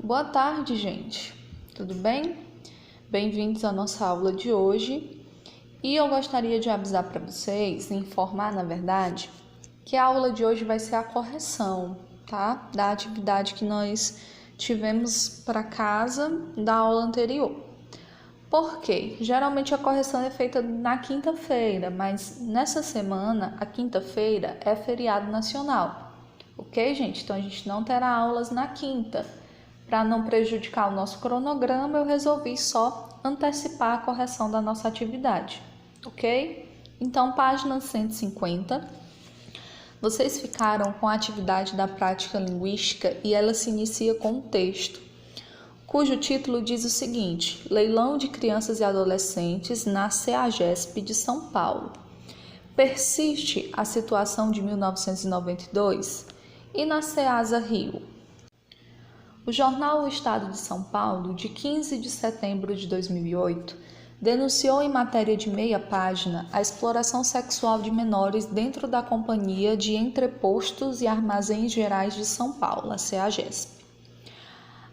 Boa tarde, gente. Tudo bem? Bem-vindos à nossa aula de hoje. E eu gostaria de avisar para vocês, informar, na verdade, que a aula de hoje vai ser a correção, tá? Da atividade que nós tivemos para casa da aula anterior. Por quê? Geralmente a correção é feita na quinta-feira, mas nessa semana, a quinta-feira é feriado nacional. Ok, gente? Então a gente não terá aulas na quinta. Para não prejudicar o nosso cronograma, eu resolvi só antecipar a correção da nossa atividade, ok? Então, página 150, vocês ficaram com a atividade da prática linguística e ela se inicia com um texto, cujo título diz o seguinte: Leilão de crianças e adolescentes na CEAGESP de São Paulo. Persiste a situação de 1992 e na CEASA Rio. O jornal O Estado de São Paulo, de 15 de setembro de 2008, denunciou em matéria de meia página a exploração sexual de menores dentro da Companhia de Entrepostos e Armazéns Gerais de São Paulo, a CEAGESP.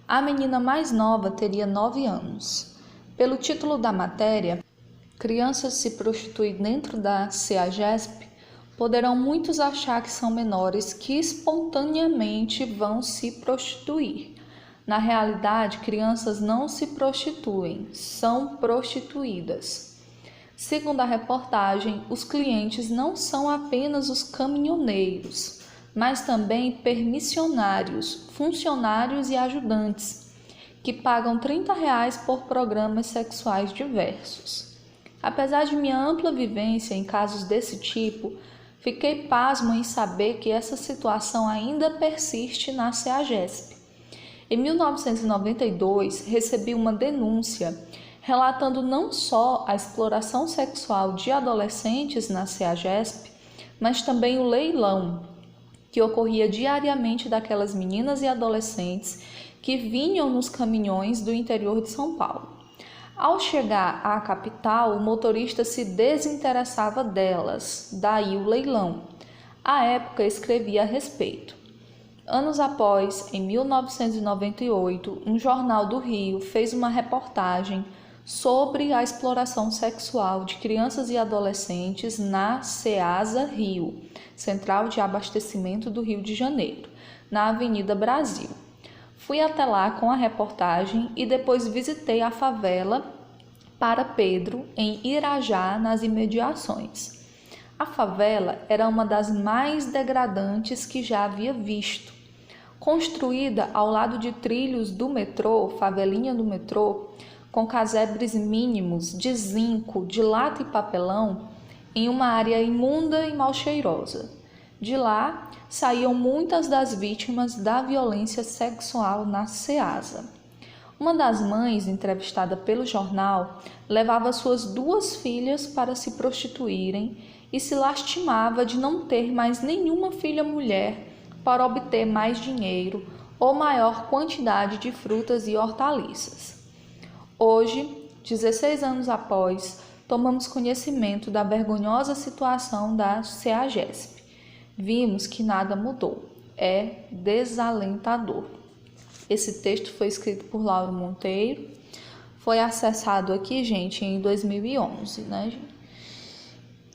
A menina mais nova teria 9 anos. Pelo título da matéria, crianças se prostituem dentro da CEAGESP, poderão muitos achar que são menores que espontaneamente vão se prostituir. Na realidade, crianças não se prostituem, são prostituídas. Segundo a reportagem, os clientes não são apenas os caminhoneiros, mas também permissionários, funcionários e ajudantes, que pagam R$30 por programas sexuais diversos. Apesar de minha ampla vivência em casos desse tipo, fiquei pasmo em saber que essa situação ainda persiste na CEAGESP. Em 1992, recebi uma denúncia relatando não só a exploração sexual de adolescentes na CEAGESP, mas também o leilão, que ocorria diariamente daquelas meninas e adolescentes que vinham nos caminhões do interior de São Paulo. Ao chegar à capital, o motorista se desinteressava delas, daí o leilão. À época, escrevi a respeito. Anos após, em 1998, um jornal do Rio fez uma reportagem sobre a exploração sexual de crianças e adolescentes na CEASA Rio, Central de Abastecimento do Rio de Janeiro, na Avenida Brasil. Fui até lá com a reportagem e depois visitei a favela Para Pedro, em Irajá, nas imediações. A favela era uma das mais degradantes que já havia visto. Construída ao lado de trilhos do metrô, favelinha do metrô, com casebres mínimos de zinco, de lata e papelão, em uma área imunda e mal cheirosa. De lá saíam muitas das vítimas da violência sexual na CEASA. Uma das mães, entrevistada pelo jornal, levava suas 2 filhas para se prostituírem e se lastimava de não ter mais nenhuma filha mulher para obter mais dinheiro ou maior quantidade de frutas e hortaliças. Hoje, 16 anos após, tomamos conhecimento da vergonhosa situação da CEAGESP. Vimos que nada mudou. É desalentador. Esse texto foi escrito por Lauro Monteiro. Foi acessado aqui, gente, em 2011, né?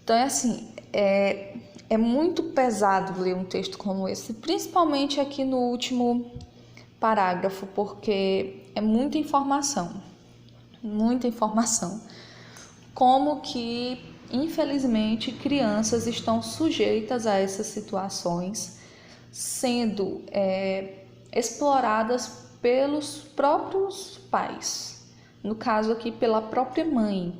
Então, é assim, é muito pesado ler um texto como esse, principalmente aqui no último parágrafo, porque é muita informação. Como que, infelizmente, crianças estão sujeitas a essas situações, sendo exploradas pelos próprios pais, no caso aqui pela própria mãe,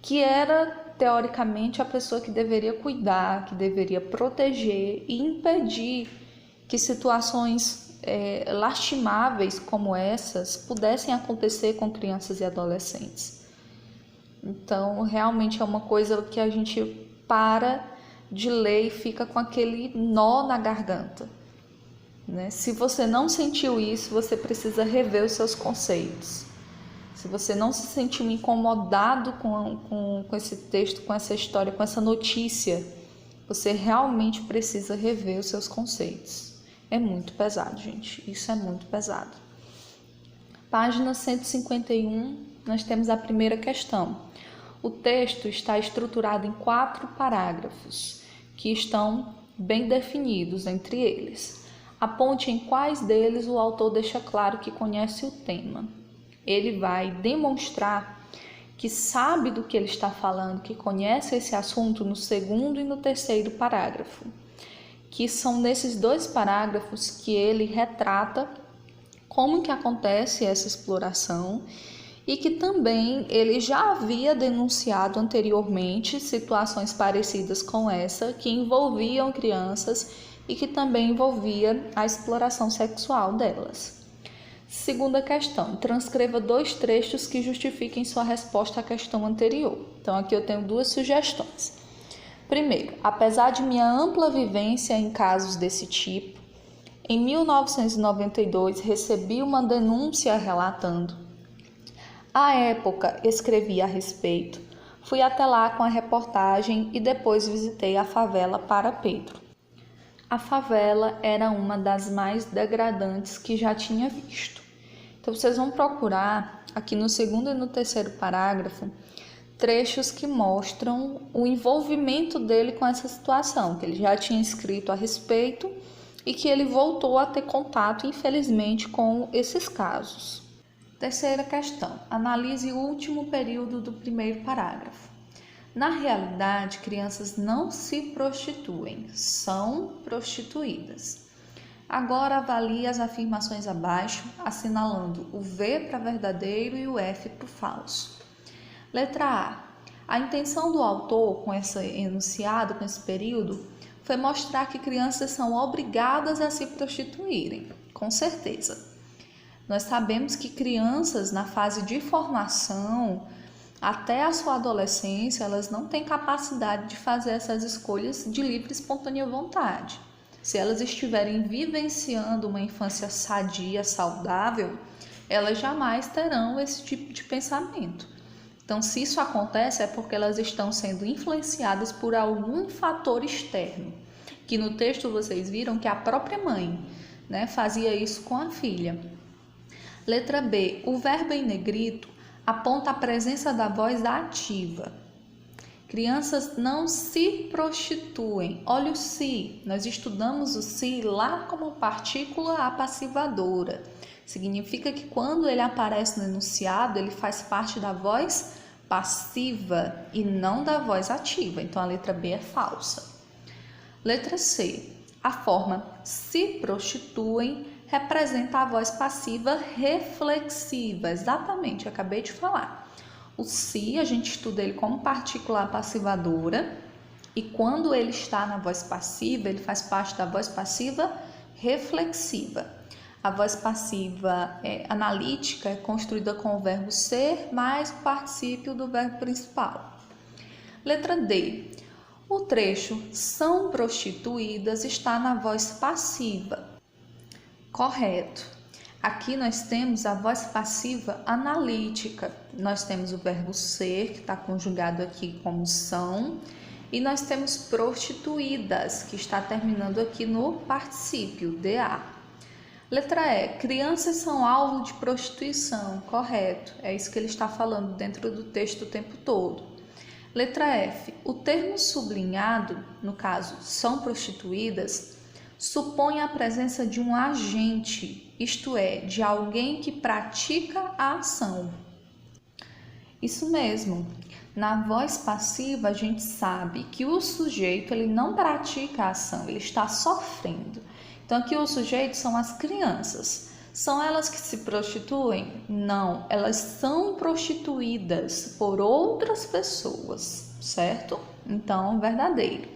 que era teoricamente a pessoa que deveria cuidar, que deveria proteger e impedir que situações lastimáveis como essas pudessem acontecer com crianças e adolescentes. Então, realmente é uma coisa que a gente para de ler e fica com aquele nó na garganta, né? Se você não sentiu isso, você precisa rever os seus conceitos. Se você não se sentiu incomodado com esse texto, com essa história, com essa notícia, você realmente precisa rever os seus conceitos. É muito pesado, gente. Isso é muito pesado. Página 151, nós temos a primeira questão. O texto está estruturado em 4 parágrafos, que estão bem definidos entre eles. Aponte em quais deles o autor deixa claro que conhece o tema. Ele vai demonstrar que sabe do que ele está falando, que conhece esse assunto no segundo e no terceiro parágrafo, que são nesses 2 parágrafos que ele retrata como que acontece essa exploração e que também ele já havia denunciado anteriormente situações parecidas com essa que envolviam crianças e que também envolvia a exploração sexual delas. Segunda questão, transcreva 2 trechos que justifiquem sua resposta à questão anterior. Então aqui eu tenho 2 sugestões. Primeiro, apesar de minha ampla vivência em casos desse tipo, em 1992 recebi uma denúncia relatando. À época, escrevi a respeito, fui até lá com a reportagem e depois visitei a favela Para Pedro. A favela era uma das mais degradantes que já tinha visto. Então, vocês vão procurar, aqui no segundo e no terceiro parágrafo, trechos que mostram o envolvimento dele com essa situação, que ele já tinha escrito a respeito e que ele voltou a ter contato, infelizmente, com esses casos. Terceira questão, analise o último período do primeiro parágrafo. Na realidade, crianças não se prostituem, são prostituídas. Agora avalie as afirmações abaixo, assinalando o V para verdadeiro e o F para o falso. Letra A. A intenção do autor com esse enunciado, com esse período, foi mostrar que crianças são obrigadas a se prostituírem, com certeza. Nós sabemos que crianças na fase de formação, até a sua adolescência, elas não têm capacidade de fazer essas escolhas de livre e espontânea vontade. Se elas estiverem vivenciando uma infância sadia, saudável, elas jamais terão esse tipo de pensamento. Então, se isso acontece, é porque elas estão sendo influenciadas por algum fator externo, que no texto vocês viram que a própria mãe, fazia isso com a filha. Letra B. O verbo em negrito aponta a presença da voz ativa. Crianças não se prostituem. Olha o se. Nós estudamos o se lá como partícula apassivadora. Significa que quando ele aparece no enunciado, ele faz parte da voz passiva e não da voz ativa. Então, a letra B é falsa. Letra C. A forma se prostituem representa a voz passiva reflexiva. Exatamente, acabei de falar. O se, a gente estuda ele como partícula apassivadora e quando ele está na voz passiva, ele faz parte da voz passiva reflexiva. A voz passiva analítica é construída com o verbo ser mais o particípio do verbo principal. Letra D. O trecho são prostituídas está na voz passiva. Correto. Aqui nós temos a voz passiva analítica. Nós temos o verbo ser, que está conjugado aqui como são, e nós temos prostituídas, que está terminando aqui no particípio, DA. Letra E. Crianças são alvo de prostituição. Correto. É isso que ele está falando dentro do texto o tempo todo. Letra F. O termo sublinhado, no caso, são prostituídas, supõe a presença de um agente, isto é, de alguém que pratica a ação. Isso mesmo. Na voz passiva, a gente sabe que o sujeito ele não pratica a ação, ele está sofrendo. Então, aqui o sujeito são as crianças. São elas que se prostituem? Não, elas são prostituídas por outras pessoas, certo? Então, verdadeiro.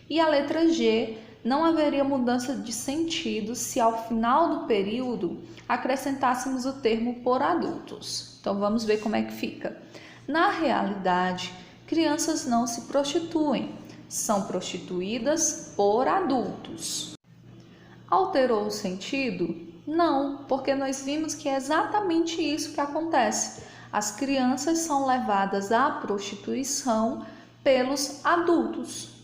E a letra G, não haveria mudança de sentido se ao final do período acrescentássemos o termo por adultos. Então, vamos ver como é que fica. Na realidade, crianças não se prostituem, são prostituídas por adultos. Alterou o sentido? Não, porque nós vimos que é exatamente isso que acontece. As crianças são levadas à prostituição pelos adultos.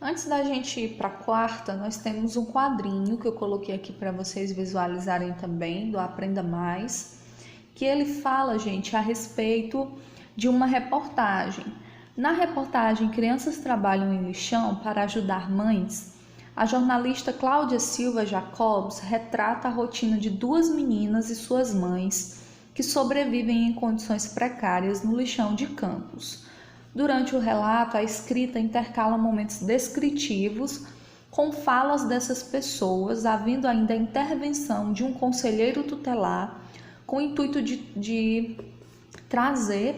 Antes da gente ir para a quarta, nós temos um quadrinho que eu coloquei aqui para vocês visualizarem também, do Aprenda Mais, que ele fala, gente, a respeito de uma reportagem. Na reportagem Crianças Trabalham em Lixão para Ajudar Mães, a jornalista Cláudia Silva Jacobs retrata a rotina de duas meninas e suas mães que sobrevivem em condições precárias no lixão de Campos. Durante o relato, a escrita intercala momentos descritivos com falas dessas pessoas, havendo ainda a intervenção de um conselheiro tutelar com o intuito de trazer,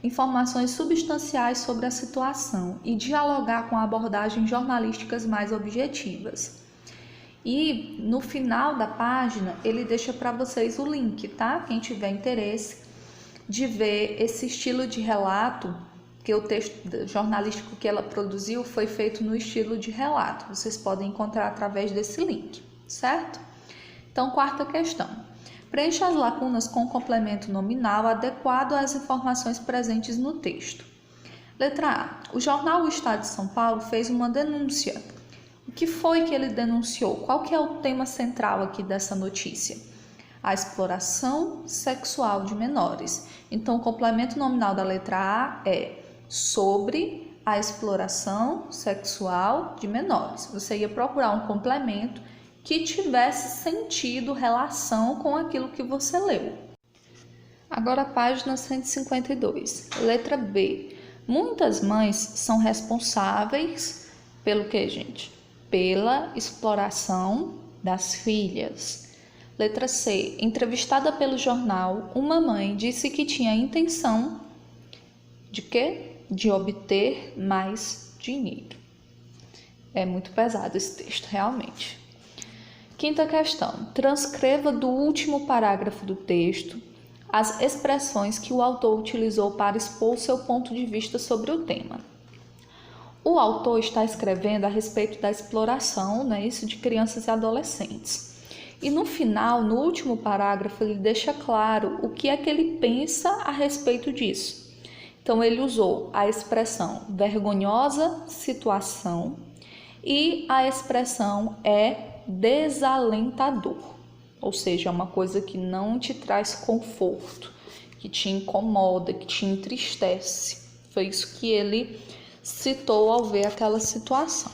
informações substanciais sobre a situação e dialogar com abordagens jornalísticas mais objetivas. E no final da página, ele deixa para vocês o link, tá? Quem tiver interesse de ver esse estilo de relato, que o texto jornalístico que ela produziu foi feito no estilo de relato. Vocês podem encontrar através desse link, certo? Então, quarta questão. Preencha as lacunas com um complemento nominal adequado às informações presentes no texto. Letra A. O jornal O Estado de São Paulo fez uma denúncia. O que foi que ele denunciou? Qual que é o tema central aqui dessa notícia? A exploração sexual de menores. Então, o complemento nominal da letra A é sobre a exploração sexual de menores. Você ia procurar um complemento que tivesse sentido, relação com aquilo que você leu. Agora, página 152. Letra B. Muitas mães são responsáveis pelo que, gente? Pela exploração das filhas. Letra C. Entrevistada pelo jornal, uma mãe disse que tinha a intenção de quê? De obter mais dinheiro. É muito pesado esse texto, realmente. Quinta questão. Transcreva do último parágrafo do texto as expressões que o autor utilizou para expor seu ponto de vista sobre o tema. O autor está escrevendo a respeito da exploração, isso de crianças e adolescentes. E no final, no último parágrafo, ele deixa claro o que é que ele pensa a respeito disso. Então, ele usou a expressão vergonhosa situação e a expressão é desalentador, ou seja, é uma coisa que não te traz conforto, que te incomoda, que te entristece. Foi isso que ele citou ao ver aquela situação.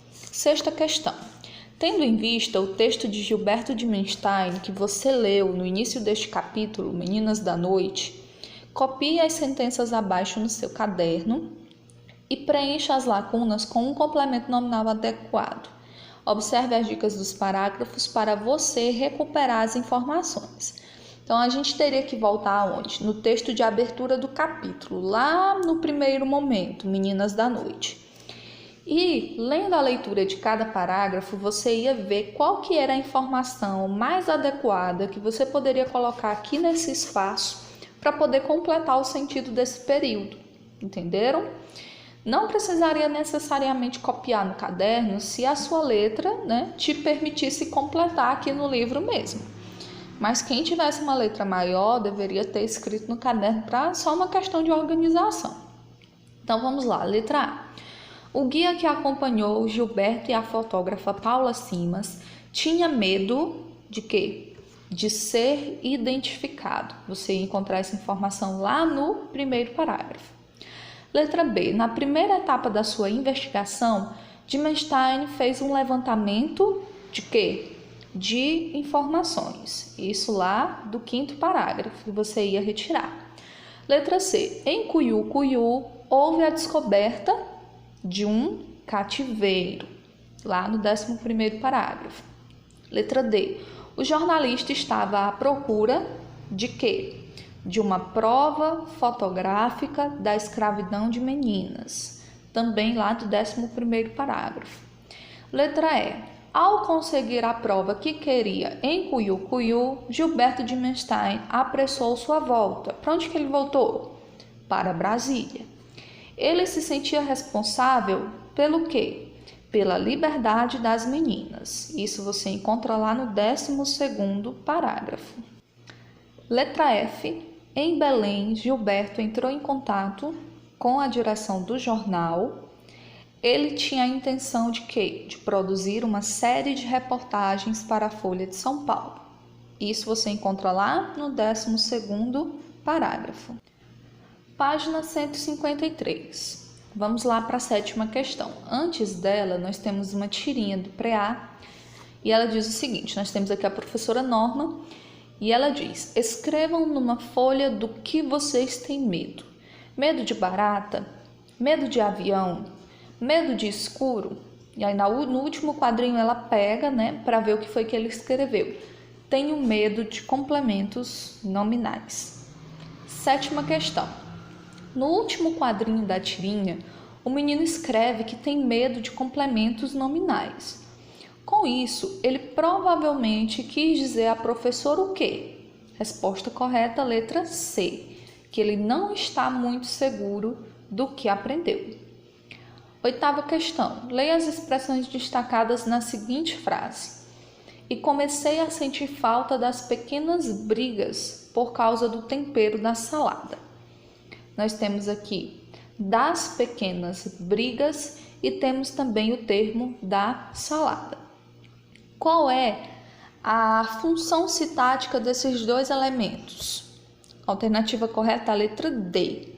Sexta questão. Tendo em vista o texto de Gilberto de Menstein que você leu no início deste capítulo, Meninas da Noite, copie as sentenças abaixo no seu caderno e preencha as lacunas com um complemento nominal adequado. Observe as dicas dos parágrafos para você recuperar as informações. Então, a gente teria que voltar aonde? No texto de abertura do capítulo, lá no primeiro momento, Meninas da Noite. E, lendo a leitura de cada parágrafo, você ia ver qual que era a informação mais adequada que você poderia colocar aqui nesse espaço para poder completar o sentido desse período. Entenderam? Não precisaria necessariamente copiar no caderno se a sua letra, te permitisse completar aqui no livro mesmo. Mas quem tivesse uma letra maior deveria ter escrito no caderno para só uma questão de organização. Então vamos lá, letra A. O guia que acompanhou Gilberto e a fotógrafa Paula Simas tinha medo de quê? De ser identificado. Você ia encontrar essa informação lá no primeiro parágrafo. Letra B. Na primeira etapa da sua investigação, Dimenstein fez um levantamento de quê? De informações. Isso lá do quinto parágrafo que você ia retirar. Letra C. Em Cuiú, houve a descoberta de um cativeiro. Lá no 11º parágrafo. Letra D. O jornalista estava à procura de quê? De uma prova fotográfica da escravidão de meninas, também lá do 11º parágrafo. Letra E. Ao conseguir a prova que queria em Cuiú, Gilberto de Menstein apressou sua volta. Para onde que ele voltou? Para Brasília. Ele se sentia responsável pelo quê? Pela liberdade das meninas. Isso você encontra lá no 12º parágrafo. Letra F. Em Belém, Gilberto entrou em contato com a direção do jornal Ele tinha a intenção de quê? De produzir uma série de reportagens para a Folha de São Paulo. Isso você encontra lá no 12º parágrafo. Página 153. Vamos lá para a 7ª questão. Antes dela, nós temos uma tirinha do pré-A e ela diz o seguinte, nós temos aqui a professora Norma e ela diz: escrevam numa folha do que vocês têm medo. Medo de barata? Medo de avião? Medo de escuro? E aí no último quadrinho ela pega, para ver o que foi que ele escreveu. Tenho medo de complementos nominais. 7ª questão. No último quadrinho da tirinha, o menino escreve que tem medo de complementos nominais. Com isso, ele provavelmente quis dizer à professora o quê? Resposta correta, letra C, que ele não está muito seguro do que aprendeu. 8ª questão. Leia as expressões destacadas na seguinte frase. E comecei a sentir falta das pequenas brigas por causa do tempero da salada. Nós temos aqui das pequenas brigas e temos também o termo da salada. Qual é a função sintática desses dois elementos? Alternativa correta, a letra D.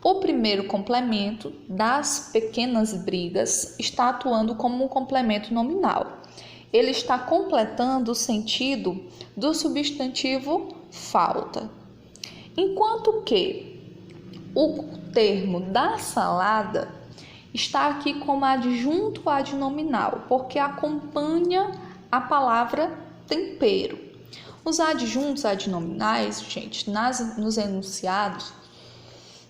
O primeiro complemento, das pequenas brigas, está atuando como um complemento nominal. Ele está completando o sentido do substantivo falta. Enquanto que o termo da salada está aqui como adjunto adnominal, porque acompanha a palavra tempero. Os adjuntos adnominais, gente, nos enunciados,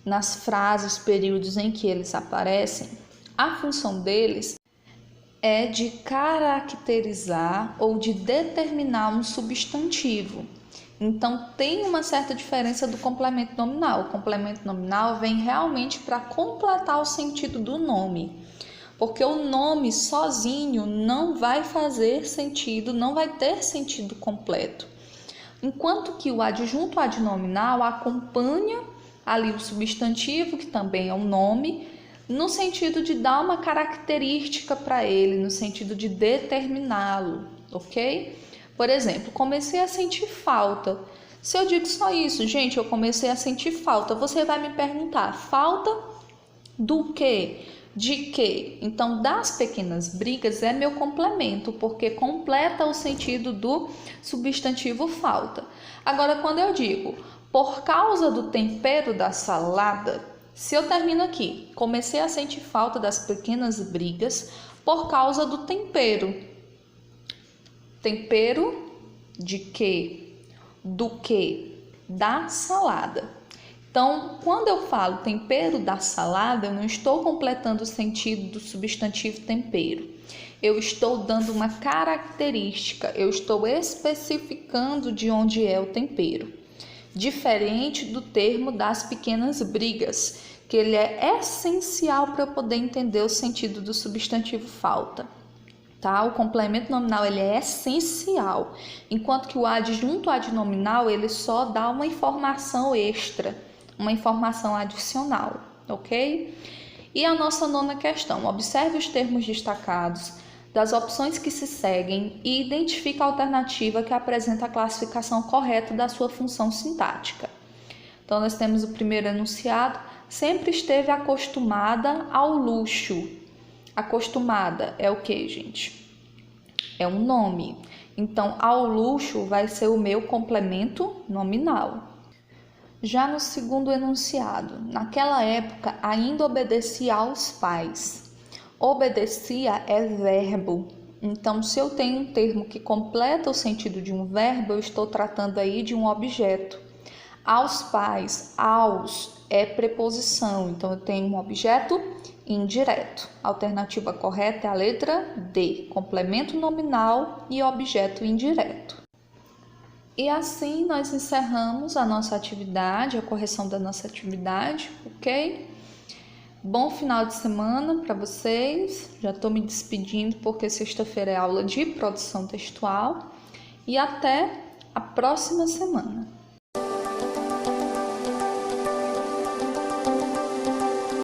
nas frases, períodos em que eles aparecem, a função deles é de caracterizar ou de determinar um substantivo. Então, tem uma certa diferença do complemento nominal. O complemento nominal vem realmente para completar o sentido do nome, porque o nome sozinho não vai fazer sentido, não vai ter sentido completo. Enquanto que o adjunto adnominal acompanha ali o substantivo, que também é um nome, no sentido de dar uma característica para ele, no sentido de determiná-lo, ok? Por exemplo, comecei a sentir falta. Se eu digo só isso, gente, eu comecei a sentir falta, você vai me perguntar, falta do quê? De quê? Então, das pequenas brigas é meu complemento, porque completa o sentido do substantivo falta. Agora, quando eu digo, por causa do tempero da salada, se eu termino aqui, comecei a sentir falta das pequenas brigas por causa do tempero. Tempero de quê? Do quê? Da salada. Então, quando eu falo tempero da salada, eu não estou completando o sentido do substantivo tempero. Eu estou dando uma característica, eu estou especificando de onde é o tempero. Diferente do termo das pequenas brigas, que ele é essencial para eu poder entender o sentido do substantivo falta. Tá? O complemento nominal ele é essencial, enquanto que o adjunto adnominal ele só dá uma informação extra, uma informação adicional, ok? E a nossa 9ª questão, observe os termos destacados das opções que se seguem e identifique a alternativa que apresenta a classificação correta da sua função sintática. Então, nós temos o primeiro enunciado, sempre esteve acostumada ao luxo. Acostumada é o que, gente? É um nome. Então, ao luxo vai ser o meu complemento nominal. Já no segundo enunciado, naquela época ainda obedecia aos pais. Obedecia é verbo. Então, se eu tenho um termo que completa o sentido de um verbo, eu estou tratando aí de um objeto. Aos pais, aos é preposição, então eu tenho um objeto indireto. A alternativa correta é a letra D, complemento nominal e objeto indireto. E assim nós encerramos a nossa atividade, a correção da nossa atividade, ok? Bom final de semana para vocês. Já estou me despedindo porque sexta-feira é aula de produção textual. E até a próxima semana.